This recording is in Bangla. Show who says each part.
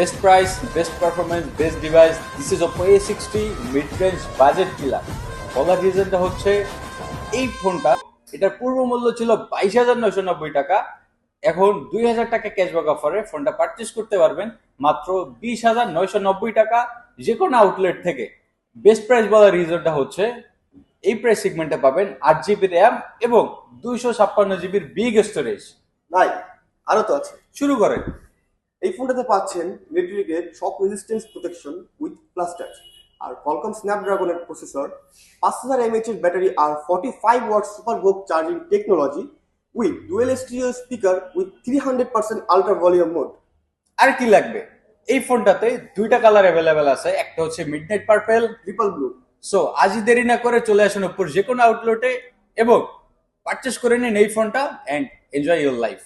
Speaker 1: Best price, best performance, best device, this is Oppo A60 mid range budget killer. বলার রিজনটা হচ্ছে এই ফোনটা, এটার পূর্ব মূল্য ছিল 22,990 টাকা। এখন 2,000 টাকা ক্যাশব্যাক অফারে ফোনটা পারচেস করতে পারবেন মাত্র 20,990 টাকা যে কোনো আউটলেট থেকে। বেস্ট প্রাইস বলার রিজনটা হচ্ছে এই প্রাইস সেগমেন্টে পাবেন 8 জিবি র্যাম এবং 256 জিবির বিগ স্টোরেজ।
Speaker 2: ভাই আরো তো আছে।
Speaker 1: শুরু করেন।
Speaker 2: এই ফোনটাতে পাচ্ছেন মেডিকেট shock resistance protection with plus touch, আর কলকম স্ন্যাপড্রাগনের প্রসেসর, 5000 mAh এর ব্যাটারি, আর 45 watt super VOOC charging technology with dual stereo speaker with 300% ultra volume mode.
Speaker 1: আর কি লাগবে? এই ফোনটাতে দুইটা কালার অ্যাভেলেবেল আছে, একটা হচ্ছে midnight purple.
Speaker 2: Triple blue.
Speaker 1: So আজই দেরি না করে চলে আসুন উপর যে কোনো আউটলেটে এবং পারচেস করে নিন এই ফোনটা অ্যান্ড এনজয় ইউর লাইফ।